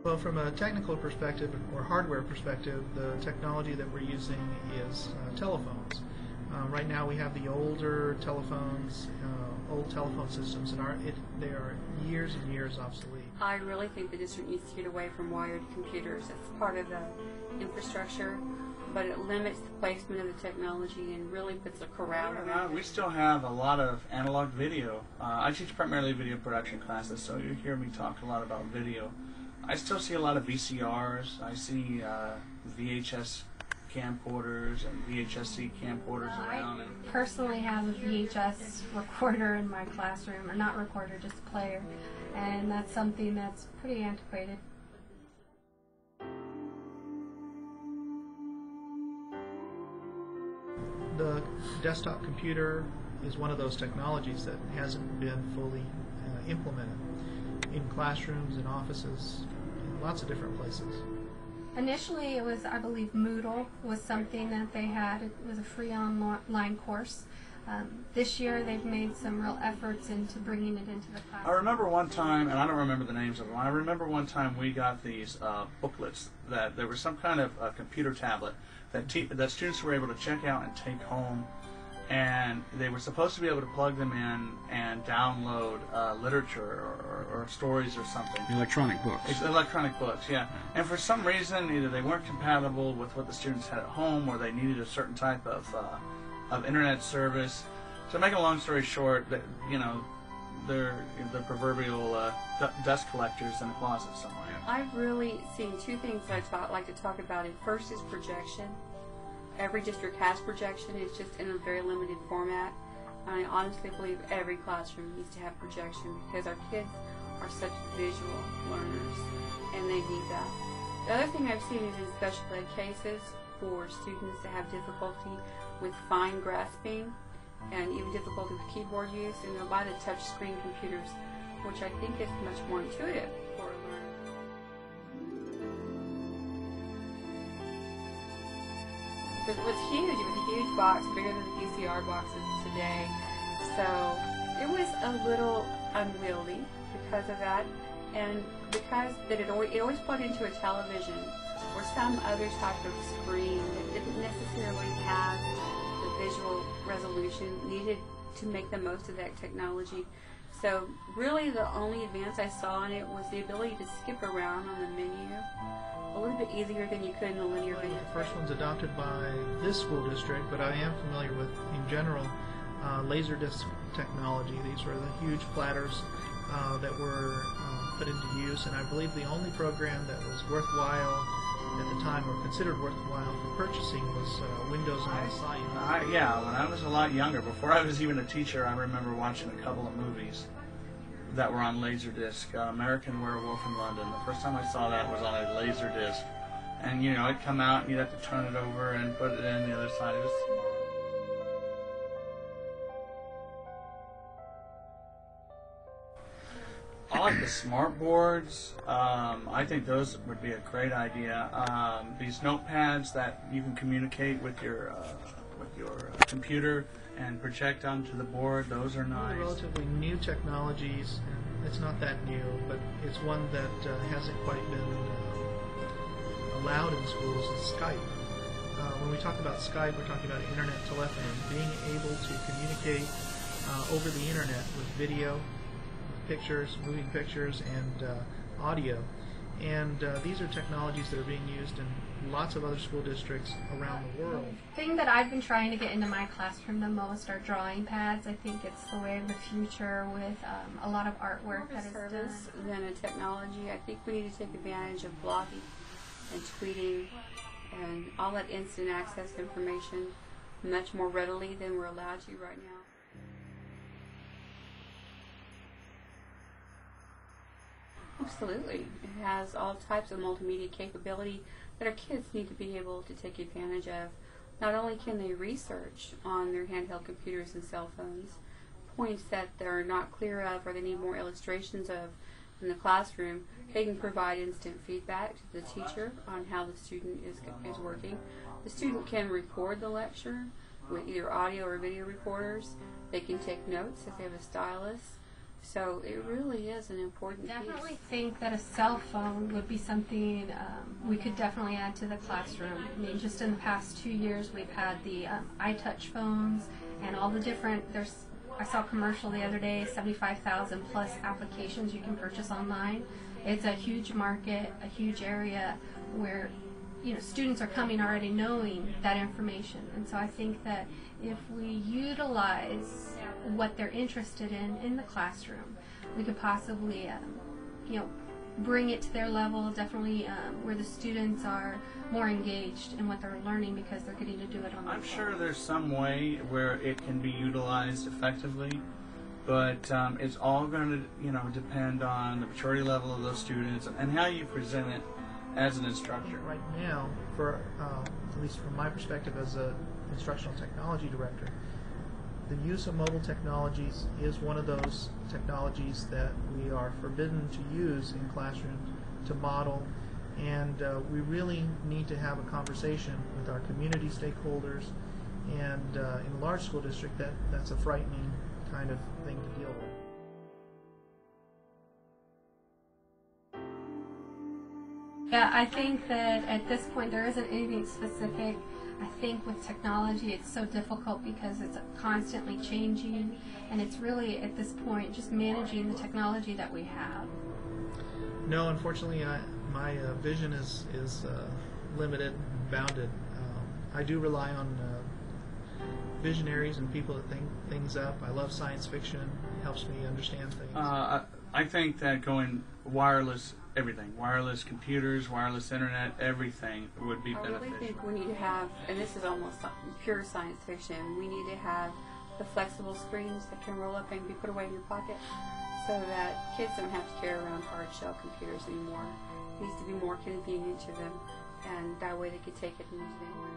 Well, from a technical perspective or hardware perspective, the technology that we're using is telephones. Right now we have the older telephones, old telephone systems, and they are years and years obsolete. I really think the district needs to get away from wired computers. It's part of the infrastructure, but it limits the placement of the technology and really puts a corral around it. We still have a lot of analog video. I teach primarily video production classes, so you hear me talk a lot about video. I still see a lot of VCRs. I see VHS camcorders and VHS-C camcorders around. I personally have a VHS recorder in my classroom, or not recorder, just a player, and that's something that's pretty antiquated. The desktop computer is one of those technologies that hasn't been fully implemented in classrooms, in offices, in lots of different places. Initially, it was, I believe, Moodle was something that they had. It was a free online course. This year, they've made some real efforts into bringing it into the class. I remember one time, and I don't remember the names of them, I remember one time we got these booklets that there was some kind of computer tablet that students were able to check out and take home, and they were supposed to be able to plug them in and download literature or stories or something. Electronic books. Electronic books, yeah. And for some reason, either they weren't compatible with what the students had at home, or they needed a certain type of internet service. So, making a long story short, they're the proverbial dust collectors in a closet somewhere. I've really seen two things that I'd like to talk about. And first is projection. Every district has projection. It's just in a very limited format. And I honestly believe every classroom needs to have projection because our kids are such visual learners, and they need that. The other thing I've seen is in special ed cases for students that have difficulty with fine grasping and even difficulty with keyboard use, and they'll buy the touch screen computers, which I think is much more intuitive for a learner. Because it was huge. It was a huge box, bigger than the VCR boxes today. So it was a little unwieldy because of that, and because that it always plugged into a television or some other type of screen that didn't necessarily have the visual resolution needed to make the most of that technology. So really the only advance I saw in it was the ability to skip around on the menu a little bit easier than you could in the linear video. The first one's adopted by this school district, but I am familiar with, in general, Laserdisc technology. These were the huge platters that were put into use, and I believe the only program that was worthwhile at the time, or considered worthwhile for purchasing, was Windows on the site. Yeah, when I was a lot younger, before I was even a teacher, I remember watching a couple of movies that were on Laserdisc. American Werewolf in London. The first time I saw that was on a Laserdisc, and it'd come out and you'd have to turn it over and put it in the other side. It was I like the smart boards. I think those would be a great idea. These notepads that you can communicate with your computer and project onto the board, those are nice. Relatively new technologies, and it's not that new, but it's one that hasn't quite been allowed in schools, is Skype. When we talk about Skype, we're talking about internet telephony, being able to communicate over the internet with video, pictures, moving pictures, and audio. And these are technologies that are being used in lots of other school districts around the world. The thing that I've been trying to get into my classroom the most are drawing pads. I think it's the way of the future with a lot of artwork that is done. Than a technology, I think we need to take advantage of blogging and tweeting and all that instant access information much more readily than we're allowed to right now. Absolutely. It has all types of multimedia capability that our kids need to be able to take advantage of. Not only can they research on their handheld computers and cell phones, points that they're not clear of or they need more illustrations of in the classroom, they can provide instant feedback to the teacher on how the student is working. The student can record the lecture with either audio or video recorders. They can take notes if they have a stylus. So it really is an important Definitely piece. think that a cell phone would be something we could definitely add to the classroom. I mean, just in the past 2 years, we've had the iTouch phones and all the different. I saw a commercial the other day, 75,000 plus applications you can purchase online. It's a huge market, a huge area where students are coming already knowing that information. And so I think that if we utilize what they're interested in the classroom, we could possibly bring it to their level, definitely where the students are more engaged in what they're learning because they're getting to do it on their I'm phone. sure there's some way where it can be utilized effectively, but it's all going to depend on the maturity level of those students and how you present it as an instructor. Right now, for at least from my perspective as an instructional technology director, the use of mobile technologies is one of those technologies that we are forbidden to use in classrooms to model, and we really need to have a conversation with our community stakeholders, and in a large school district that's a frightening kind of thing to deal with. Yeah, I think that at this point there isn't anything specific. I think with technology it's so difficult because it's constantly changing, and it's really at this point just managing the technology that we have. No, unfortunately, my vision is limited, bounded. I do rely on visionaries and people that think things up. I love science fiction. It helps me understand things. I think that going wireless, everything, wireless computers, wireless internet, everything would be beneficial. I really think we need to have, and this is almost pure science fiction, we need to have the flexible screens that can roll up and be put away in your pocket so that kids don't have to carry around hard shell computers anymore. It needs to be more convenient to them, and that way they could take it and use it anywhere.